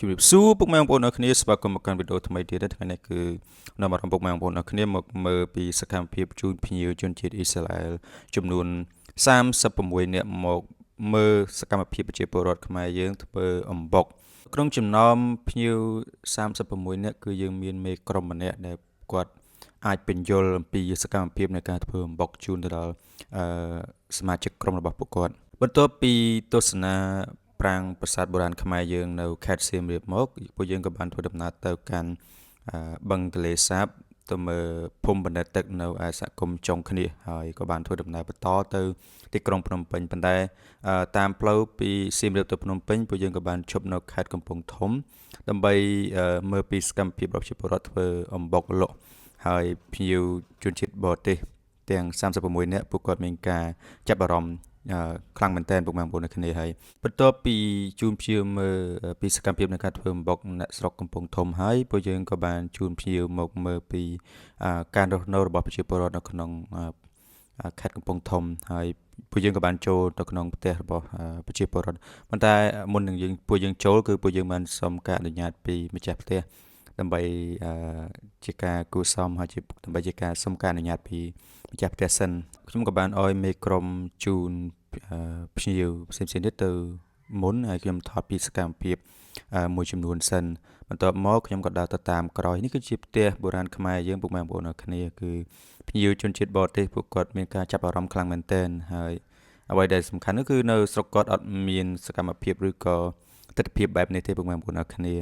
ជំរាបសួរពុកម៉ែបងប្អូនអរគ្នាស្វាគមន៍មកកាន់វីដេអូថ្មីទៀតថ្ងៃនេះគឺនាំអារម្មណ៍ពុកម៉ែបងប្អូនអរគ្នាមកមើលពីសកម្មភាពជូនភ្ញៀវជនជាតិអ៊ីស្រាអែលចំនួន36នាក់មកមើលសកម្មភាពប្រជាពលរដ្ឋខ្មែរយើងធ្វើអំបុកក្នុងចំណោមភ្ញៀវ36នាក់គឺយើងមានមេក្រុមម្នាក់ដែលគាត់អាចពន្យល់អំពីសកម្មភាពនៃការធ្វើអំបុកជូនទៅដល់សមាជិកក្រុមរបស់ពួកគាត់បន្ទាប់ពីទស្សនាប្រាង្គប្រាសាទបុរាណខ្មែរយើងនៅខេត្តសៀមរាបមកពួកយើងក៏បានធ្វើដំណើរទៅកាន់បឹងទន្លេសាបទៅមើលភូមិបណ្ដែតទឹកនៅឯសហគមន៍ចុងគ្នាហើយក៏បានធ្វើដំណើរបន្តទៅទីក្រុងភ្នំពេញប៉ុន្តែតាមផ្លូវពីសៀមរាបទៅភ្នំពេញពួកយើងក៏បានឈប់នៅខេត្តកំពង់ធំដើម្បីមើលពីសកម្មភាពរបស់ប្រជាពលរដ្ឋធ្វើអំបុកលក់ហើយភ្ញៀវជនជាតិបរទេសទាំង36នាក់ពួកគាត់មានការចាប់អារម្មណ៍ខ្លាំងមែនទែនពុកម៉ែបងប្អូននៅគ្នាហើយបន្ទាប់ពីជូនភ្ញៀវមើលពីសកម្មភាពនៃការធ្វើអំបុកអ្នកស្រុកកំពង់ធំហើយពួកយើងក៏បានជូនភ្ញៀវមកមើលពីការរស់នៅរបស់ប្រជាពលរដ្ឋនៅក្នុងខេត្តកំពង់ធំហើយពួកយើងក៏បានចូលទៅក្នុងផ្ទះរបស់ប្រជាពលរដ្ឋប៉ុន្តែមុននឹងពួកយើងចូលគឺពួកយើងបានសុំការអនុញ្ញាតពីម្ចាស់ផ្ទះដើម្បីជាការគួរសមហើយដើម្បីជាការសុំការអនុញ្ញាតពីម្ចាស់ផ្ទះសិនខ្ញុំក៏បានឲ្យមេក្រុមជូនភ្ញៀវផ្សេងៗទៀតទៅមុនហើយខ្ញុំថតពីសកម្មភាពមួយចំនួនសិនបន្ទាប់មកខ្ញុំក៏ដើរទៅតាមក្រោយនេះគឺជាផ្ទះបុរាណខ្មែរយើងពុកម៉ែបងប្អូនអរគ្នាគឺភ្ញៀវជនជាតិបរទេសពួកគាត់មានការចាប់អារម្មណ៍ខ្លាំងមែនទែនហើយអ្វីដែលសំខាន់នោះគឺនៅស្រុកគាត់អត់មានសកម្មភាពឬក៏ទស្សនវិជ្ជាបែបនេះទេពុកម៉ែបងប្អូនអរគ្នា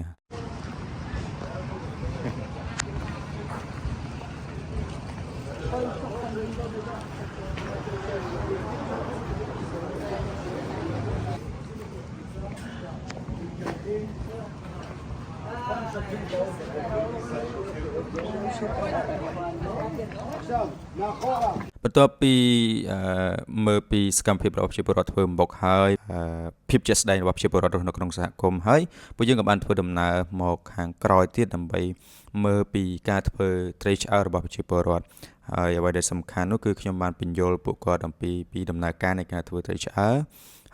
បន្ទាប់ពីមើលពីសកម្មភាពរបស់ប្រជាពលរដ្ឋធ្វើអំបុកហើយភាពជាក់ស្ដែងរបស់ប្រជាពលរដ្ឋនៅក្នុងសហគមន៍ហើយពួកយើងក៏បានធ្វើដំណើរមកខាងក្រោយទៀតដើម្បីមើលពីការធ្វើត្រីឆ្អើររបស់ប្រជាពលរដ្ឋហើយអ្វីដែលសំខាន់នោះគឺខ្ញុំបានពន្យល់ពួកគាត់អំពីដំណើរការនៃការធ្វើត្រីឆ្អើរ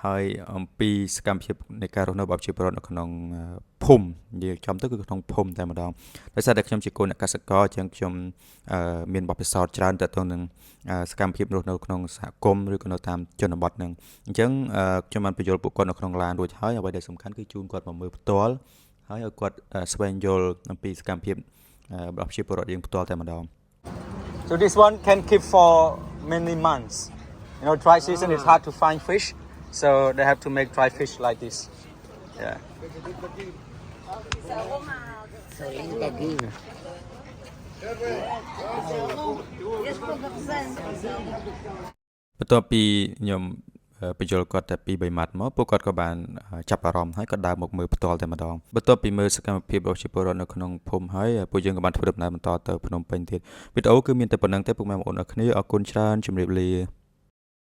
ហើយអំពីសកម្មភាពនៃការរស់នៅរបស់ប្រជាពលរដ្ឋនៅក្នុងភូមិនិយាយចំទៅគឺក្នុងភូមិតែម្ដងដោយសារតែខ្ញុំជាកូនអ្នកកសិករអញ្ចឹងខ្ញុំមានបទពិសោធន៍ច្រើនទាក់ទងនឹងសកម្មភាពរស់នៅក្នុងសហគមន៍ឬក៏នៅតាមជនបទហ្នឹងអញ្ចឹងខ្ញុំបានបញ្យល់ពួកគាត់នៅក្នុងឡានរួចហើយអ្វីដែលសំខាន់គឺជូនគាត់មកមើលផ្ទាល់ហើយឲ្យគាត់ស្វែងយល់អំពីសកម្មភាពរបស់ប្រជាពលរដ្ឋយើងផ្ទាល់តែម្ដង So this one can keep for many months. You know, dry season is hard to find fish, so they have to make dry fish like this. Yeah.បន្ទាប់ពីខ្ញុំបញ្យល់គាត់តែ2-3ម៉ាត់មកពួកគាត់ក៏បានចាប់អារម្មណ៍ហើយក៏ដើរមកមើលផ្ទាល់តែម្ដងបន្ទាប់ពីមើលសកម្មភាពរបស់ប្រជាពលរដ្ឋនៅក្នុងភូមិហើយពួកយើងក៏បានធ្វើដំណើរបន្តទៅភ្នំពេញទៀតវីដេអូគឺមានតែប៉ុណ្្នឹងទេពុកម៉ែបងប្អូនអរគ្នាអរគុណច្រើនជម្រាបលា